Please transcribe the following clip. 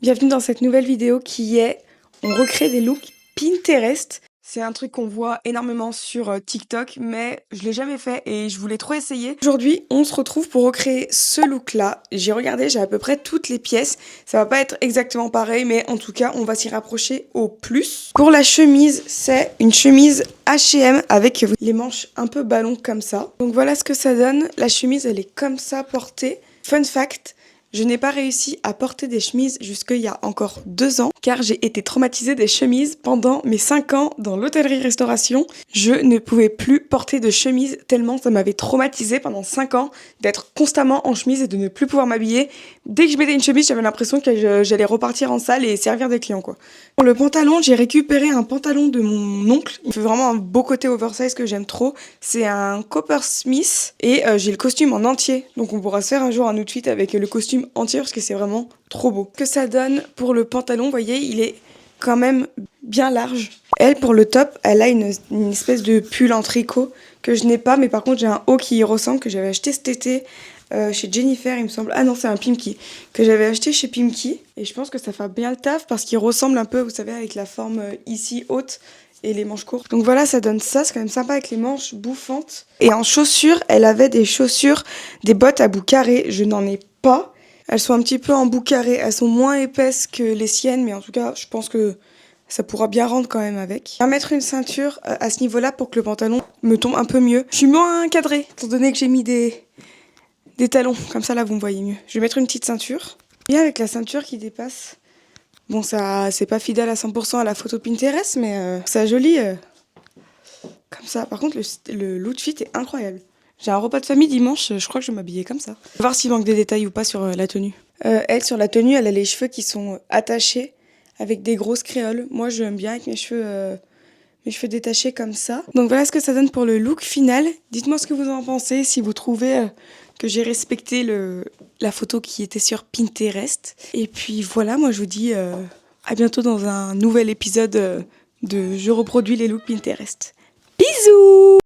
Bienvenue dans cette nouvelle vidéo qui est on recrée des looks Pinterest. C'est un truc qu'on voit énormément sur TikTok, mais je l'ai jamais fait et je voulais trop essayer. Aujourd'hui, on se retrouve pour recréer ce look-là. J'ai regardé, j'ai à peu près toutes les pièces. Ça va pas être exactement pareil, mais en tout cas, on va s'y rapprocher au plus. Pour la chemise, c'est une chemise H&M avec les manches un peu ballon comme ça. Donc voilà ce que ça donne. La chemise, elle est comme ça portée. Fun fact, je n'ai pas réussi à porter des chemises jusqu'il y a encore 2 ans car j'ai été traumatisée des chemises pendant mes 5 ans dans l'hôtellerie-restauration. Je ne pouvais plus porter de chemise tellement ça m'avait traumatisée pendant 5 ans d'être constamment en chemise et de ne plus pouvoir m'habiller. Dès que je mettais une chemise, j'avais l'impression que j'allais repartir en salle et servir des clients, quoi. Pour le pantalon, j'ai récupéré un pantalon de mon oncle. Il fait vraiment un beau côté oversize que j'aime trop. C'est un Coppersmith et j'ai le costume en entier. Donc on pourra se faire un jour un outfit avec le costume entier parce que c'est vraiment trop beau. Ce que ça donne pour le pantalon, vous voyez, il est quand même bien large. Elle, pour le top, elle a une espèce de pull en tricot que je n'ai pas, mais par contre j'ai un haut qui y ressemble que j'avais acheté cet été chez Jennifer, il me semble. Ah non, c'est un Pimki que j'avais acheté chez Pimki et je pense que ça fait bien le taf parce qu'il ressemble un peu, vous savez, avec la forme ici haute et les manches courtes. Donc voilà, ça donne ça, c'est quand même sympa avec les manches bouffantes. Et en chaussures, elle avait des chaussures, des bottes à bout carré, je n'en ai pas. Elles sont un petit peu en bout carré, elles sont moins épaisses que les siennes, mais en tout cas, je pense que ça pourra bien rendre quand même avec. On va mettre une ceinture à ce niveau-là pour que le pantalon me tombe un peu mieux. Je suis moins encadrée, étant donné que j'ai mis des talons, comme ça là vous me voyez mieux. Je vais mettre une petite ceinture. Bien avec la ceinture qui dépasse. Bon, ça c'est pas fidèle à 100% à la photo Pinterest, mais c'est joli comme ça. Par contre, le l'outfit est incroyable. J'ai un repas de famille dimanche, je crois que je vais m'habiller comme ça. On va voir s'il manque des détails ou pas sur la tenue. Elle, sur la tenue, elle a les cheveux qui sont attachés avec des grosses créoles. Moi, j'aime bien avec mes cheveux détachés comme ça. Donc voilà ce que ça donne pour le look final. Dites-moi ce que vous en pensez, si vous trouvez que j'ai respecté la photo qui était sur Pinterest. Et puis voilà, moi je vous dis à bientôt dans un nouvel épisode de Je reproduis les looks Pinterest. Bisous!